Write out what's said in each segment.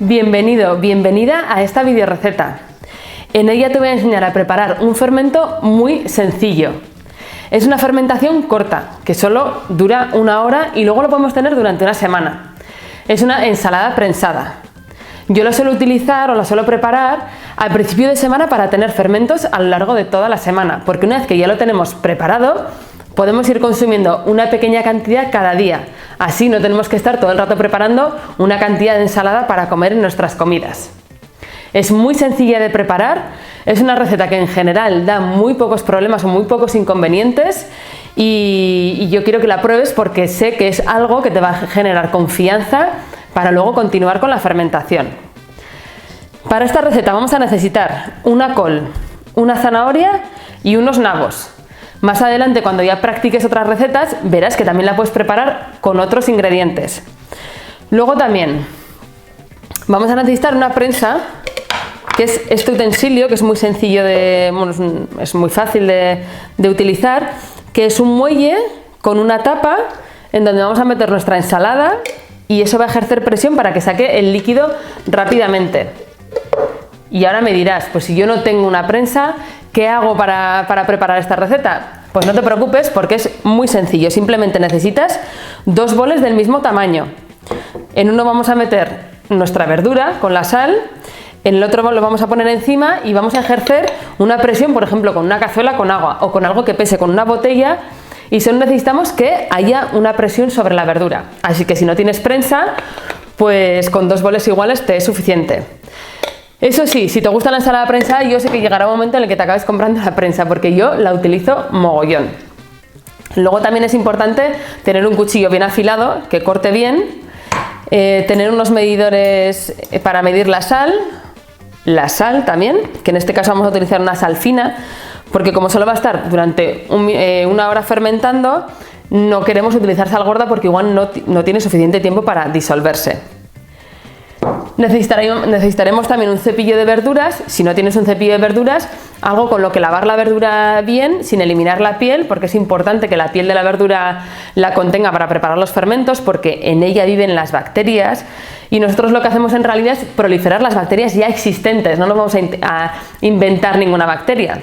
Bienvenido, bienvenida a esta videoreceta. En ella te voy a enseñar a preparar un fermento muy sencillo. Es una fermentación corta, que solo dura 1 hora y luego lo podemos tener durante una semana. Es una ensalada prensada. Yo la suelo utilizar o la suelo preparar al principio de semana para tener fermentos a lo largo de toda la semana, porque una vez que ya lo tenemos preparado, podemos ir consumiendo una pequeña cantidad cada día. Así no tenemos que estar todo el rato preparando una cantidad de ensalada para comer en nuestras comidas. Es muy sencilla de preparar, es una receta que en general da muy pocos problemas o muy pocos inconvenientes y yo quiero que la pruebes porque sé que es algo que te va a generar confianza para luego continuar con la fermentación. Para esta receta vamos a necesitar una col, una zanahoria y unos nabos. Más adelante, cuando ya practiques otras recetas, verás que también la puedes preparar con otros ingredientes. Luego también vamos a necesitar una prensa, que es este utensilio, que es muy sencillo es muy fácil de utilizar, que es un muelle con una tapa en donde vamos a meter nuestra ensalada y eso va a ejercer presión para que saque el líquido rápidamente. Y ahora me dirás, pues si yo no tengo una prensa, ¿qué hago para preparar esta receta? Pues no te preocupes porque es muy sencillo, simplemente necesitas 2 boles del mismo tamaño. En uno vamos a meter nuestra verdura con la sal, en el otro bol lo vamos a poner encima y vamos a ejercer una presión, por ejemplo, con una cazuela con agua o con algo que pese, con una botella, y solo necesitamos que haya una presión sobre la verdura. Así que si no tienes prensa, pues con 2 boles iguales te es suficiente. Eso sí, si te gusta la ensalada prensada, yo sé que llegará un momento en el que te acabes comprando la prensa, porque yo la utilizo mogollón. Luego también es importante tener un cuchillo bien afilado, que corte bien, tener unos medidores para medir la sal también, que en este caso vamos a utilizar una sal fina, porque como solo va a estar durante 1 hora fermentando, no queremos utilizar sal gorda porque igual no tiene suficiente tiempo para disolverse. Necesitaremos también un cepillo de verduras. Si no tienes un cepillo de verduras, algo con lo que lavar la verdura bien sin eliminar la piel, porque es importante que la piel de la verdura la contenga para preparar los fermentos, porque en ella viven las bacterias y nosotros lo que hacemos en realidad es proliferar las bacterias ya existentes, no nos vamos a inventar ninguna bacteria.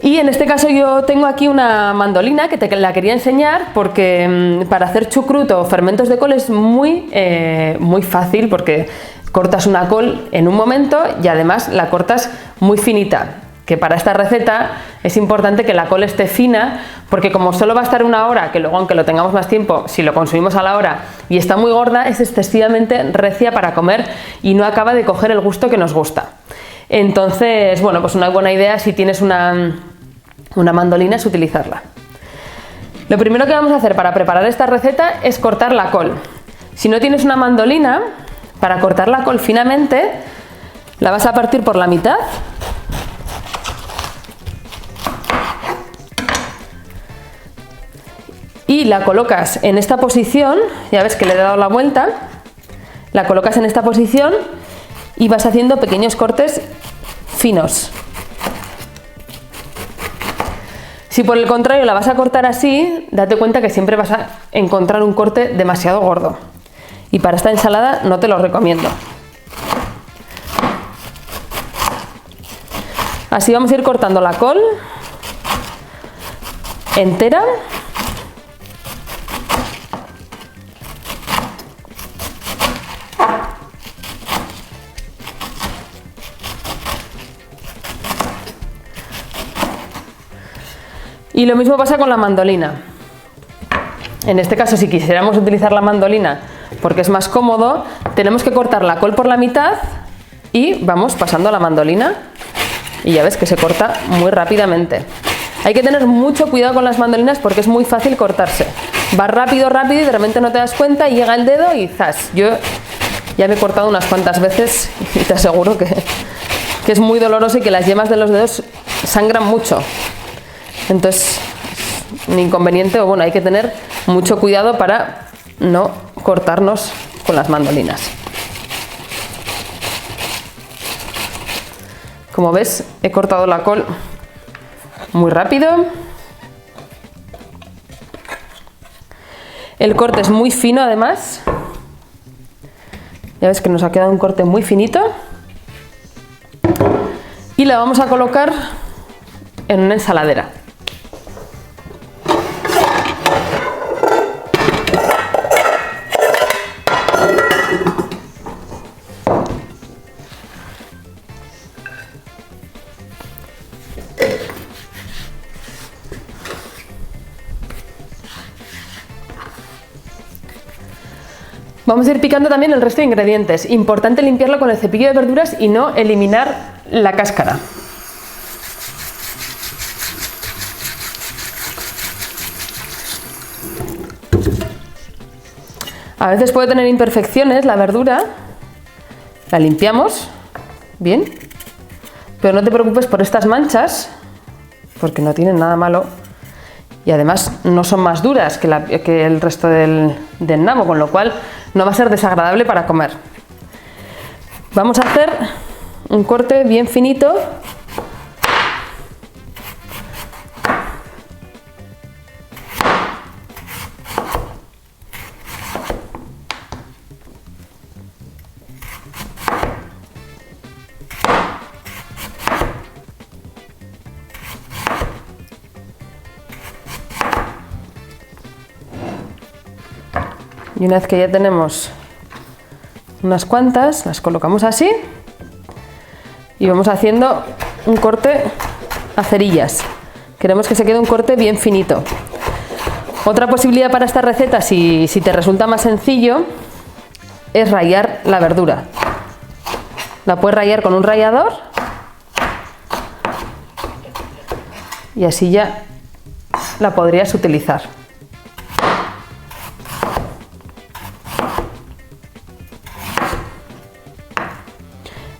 Y en este caso yo tengo aquí una mandolina que te la quería enseñar porque para hacer chucrut o fermentos de col es muy fácil, porque cortas una col en un momento y además la cortas muy finita, que para esta receta es importante que la col esté fina, porque como solo va a estar 1 hora, que luego aunque lo tengamos más tiempo, si lo consumimos a la hora y está muy gorda, es excesivamente recia para comer y no acaba de coger el gusto que nos gusta. Entonces, bueno, pues una buena idea si tienes una mandolina es utilizarla. Lo primero que vamos a hacer para preparar esta receta es cortar la col. Si no tienes una mandolina, para cortar la col finamente, la vas a partir por la mitad. Y la colocas en esta posición, ya ves que le he dado la vuelta, la colocas en esta posición y vas haciendo pequeños cortes finos. Si por el contrario la vas a cortar así, date cuenta que siempre vas a encontrar un corte demasiado gordo. Y para esta ensalada no te lo recomiendo. Así vamos a ir cortando la col entera. Y lo mismo pasa con la mandolina. En este caso, si quisiéramos utilizar la mandolina porque es más cómodo, tenemos que cortar la col por la mitad y vamos pasando la mandolina y ya ves que se corta muy rápidamente. Hay que tener mucho cuidado con las mandolinas porque es muy fácil cortarse. Va rápido y de repente no te das cuenta y llega el dedo y ¡zas! Yo ya me he cortado unas cuantas veces y te aseguro que es muy doloroso y que las yemas de los dedos sangran mucho. Entonces, un inconveniente, o bueno, hay que tener mucho cuidado para no cortarnos con las mandolinas. Como ves, he cortado la col muy rápido. El corte es muy fino además. Ya ves que nos ha quedado un corte muy finito. Y la vamos a colocar en una ensaladera. Vamos a ir picando también el resto de ingredientes. Importante limpiarlo con el cepillo de verduras y no eliminar la cáscara. A veces puede tener imperfecciones la verdura, la limpiamos bien, pero no te preocupes por estas manchas, porque no tienen nada malo y además no son más duras que el resto del nabo, con lo cual no va a ser desagradable para comer. Vamos a hacer un corte bien finito. Y una vez que ya tenemos unas cuantas, las colocamos así y vamos haciendo un corte a cerillas. Queremos que se quede un corte bien finito. Otra posibilidad para esta receta, si te resulta más sencillo, es rallar la verdura. La puedes rallar con un rallador y así ya la podrías utilizar.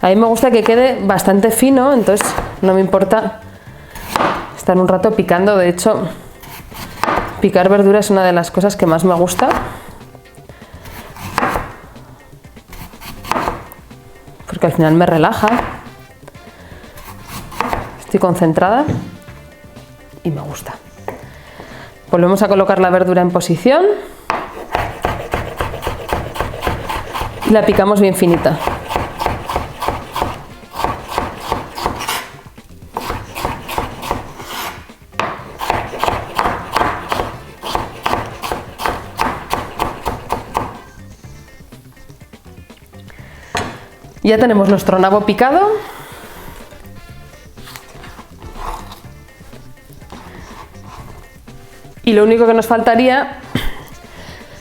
A mí me gusta que quede bastante fino, entonces no me importa estar un rato picando. De hecho, picar verdura es una de las cosas que más me gusta, porque al final me relaja, estoy concentrada y me gusta. Volvemos a colocar la verdura en posición y la picamos bien finita. Ya tenemos nuestro nabo picado. Y lo único que nos faltaría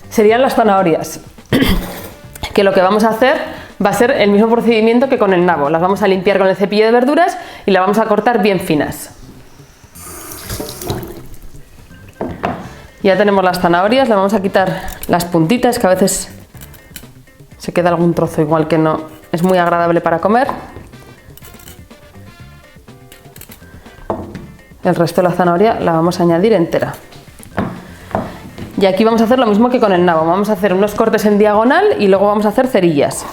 serían las zanahorias. Que lo que vamos a hacer va a ser el mismo procedimiento que con el nabo. Las vamos a limpiar con el cepillo de verduras y las vamos a cortar bien finas. Ya tenemos las zanahorias, le vamos a quitar las puntitas, que a veces se queda algún trozo igual que no es muy agradable para comer. El resto de la zanahoria la vamos a añadir entera. Y aquí vamos a hacer lo mismo que con el nabo. Vamos a hacer unos cortes en diagonal y luego vamos a hacer cerillas.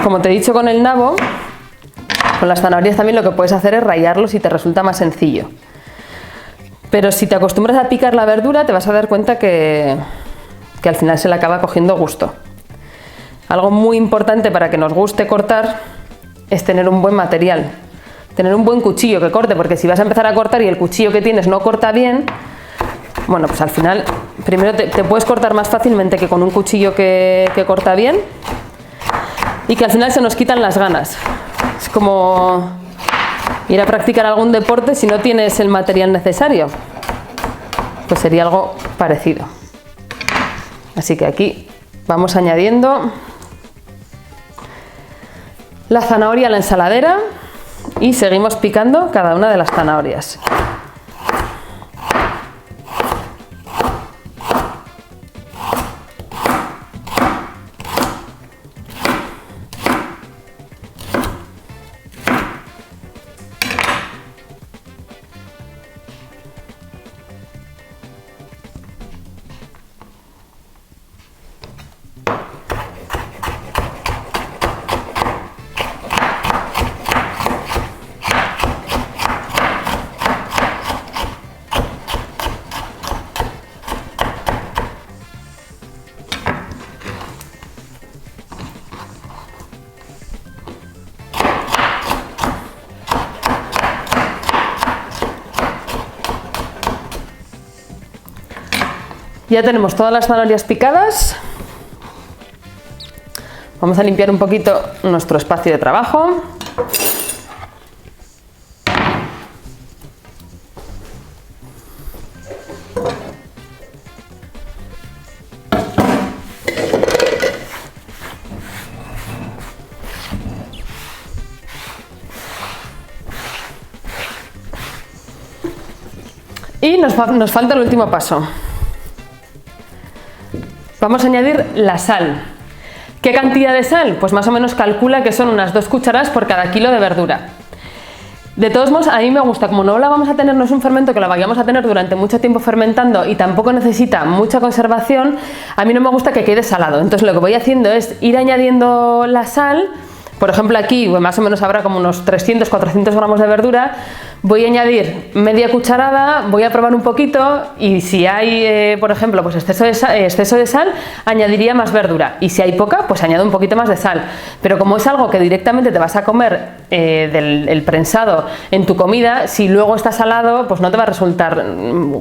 Como te he dicho con el nabo, con las zanahorias también lo que puedes hacer es rallarlos si te resulta más sencillo. Pero si te acostumbras a picar la verdura te vas a dar cuenta que al final se le acaba cogiendo gusto. Algo muy importante para que nos guste cortar es tener un buen material, tener un buen cuchillo que corte, porque si vas a empezar a cortar y el cuchillo que tienes no corta bien, bueno, pues al final primero te puedes cortar más fácilmente que con un cuchillo que corta bien. Y que al final se nos quitan las ganas. Es como ir a practicar algún deporte si no tienes el material necesario. Pues sería algo parecido. Así que aquí vamos añadiendo la zanahoria a la ensaladera y seguimos picando cada una de las zanahorias. Ya tenemos todas las zanahorias picadas. Vamos a limpiar un poquito nuestro espacio de trabajo. Y nos falta el último paso. Vamos a añadir la sal. ¿Qué cantidad de sal? Pues más o menos calcula que son unas 2 cucharadas por cada kilo de verdura. De todos modos, a mí me gusta, como no la vamos a tener, no es un fermento que la vayamos a tener durante mucho tiempo fermentando y tampoco necesita mucha conservación, a mí no me gusta que quede salado. Entonces lo que voy haciendo es ir añadiendo la sal. Por ejemplo, aquí más o menos habrá como unos 300-400 gramos de verdura. Voy a añadir media cucharada, voy a probar un poquito y si hay, por ejemplo, pues exceso de sal, añadiría más verdura. Y si hay poca, pues añado un poquito más de sal. Pero como es algo que directamente te vas a comer del prensado en tu comida, si luego está salado, pues no te va a resultar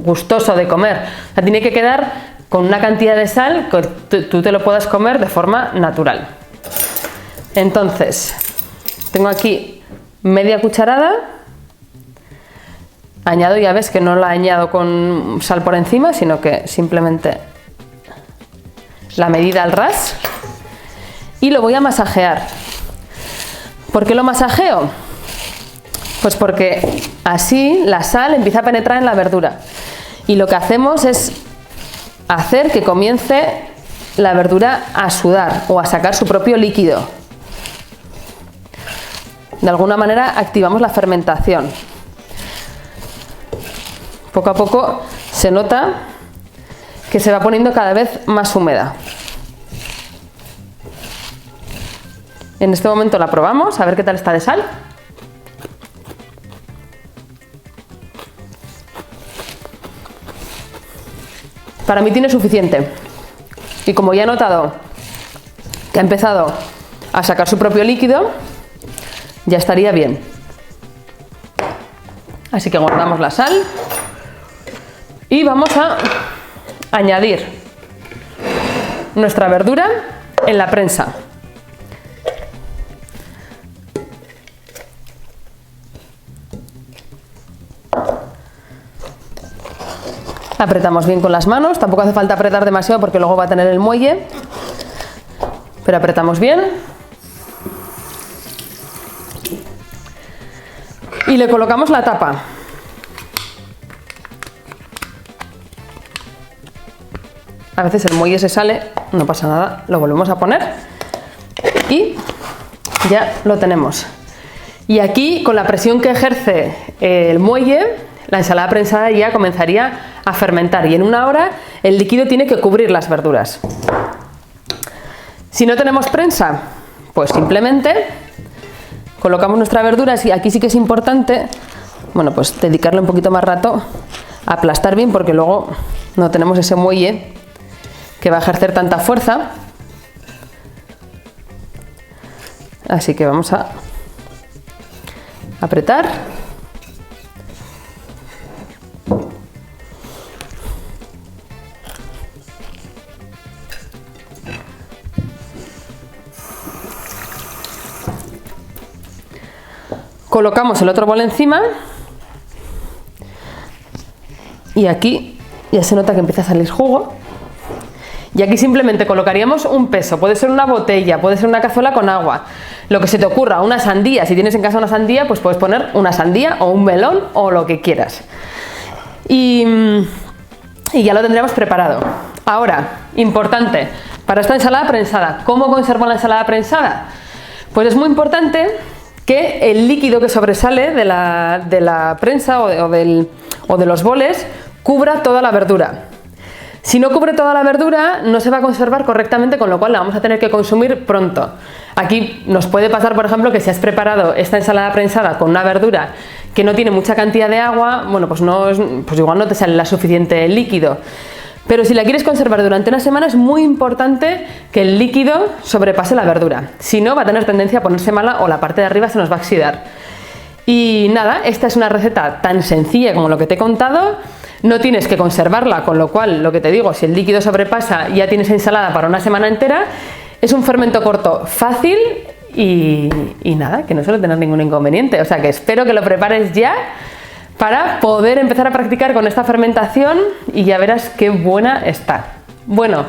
gustoso de comer. O sea, tiene que quedar con una cantidad de sal que tú te lo puedas comer de forma natural. Entonces, tengo aquí media cucharada, añado, ya ves que no la añado con sal por encima, sino que simplemente la medida al ras y lo voy a masajear. ¿Por qué lo masajeo? Pues porque así la sal empieza a penetrar en la verdura y lo que hacemos es hacer que comience la verdura a sudar o a sacar su propio líquido. De alguna manera activamos la fermentación. Poco a poco se nota que se va poniendo cada vez más húmeda. En este momento la probamos, a ver qué tal está de sal. Para mí tiene suficiente. Y como ya he notado que ha empezado a sacar su propio líquido, ya estaría bien. Así que guardamos la sal y vamos a añadir nuestra verdura en la prensa. Apretamos bien con las manos, tampoco hace falta apretar demasiado porque luego va a tener el muelle, pero apretamos bien. Y le colocamos la tapa. A veces el muelle se sale, no pasa nada, lo volvemos a poner y ya lo tenemos. Y aquí, con la presión que ejerce el muelle, la ensalada prensada ya comenzaría a fermentar y en 1 hora el líquido tiene que cubrir las verduras. Si no tenemos prensa, pues simplemente colocamos nuestra verdura y aquí sí que es importante, bueno, pues dedicarle un poquito más rato a aplastar bien porque luego no tenemos ese muelle que va a ejercer tanta fuerza. Así que vamos a apretar. Colocamos el otro bol encima y aquí ya se nota que empieza a salir jugo. Y aquí simplemente colocaríamos un peso, puede ser una botella, puede ser una cazuela con agua, lo que se te ocurra, una sandía, si tienes en casa una sandía, pues puedes poner una sandía o un melón o lo que quieras. Y ya lo tendríamos preparado. Ahora, importante, para esta ensalada prensada, ¿cómo conservo la ensalada prensada? Pues es muy importante que el líquido que sobresale de la prensa o de los boles cubra toda la verdura. Si no cubre toda la verdura, no se va a conservar correctamente, con lo cual la vamos a tener que consumir pronto. Aquí nos puede pasar, por ejemplo, que si has preparado esta ensalada prensada con una verdura que no tiene mucha cantidad de agua, bueno, pues igual no te sale la suficiente líquido. Pero si la quieres conservar durante una semana, es muy importante que el líquido sobrepase la verdura. Si no, va a tener tendencia a ponerse mala o la parte de arriba se nos va a oxidar. Y nada, esta es una receta tan sencilla como lo que te he contado. No tienes que conservarla, con lo cual, lo que te digo, si el líquido sobrepasa, ya tienes ensalada para una semana entera. Es un fermento corto fácil y nada, que no suele tener ningún inconveniente. O sea que espero que lo prepares ya para poder empezar a practicar con esta fermentación y ya verás qué buena está. Bueno,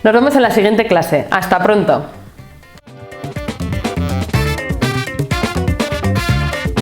nos vemos en la siguiente clase. Hasta pronto.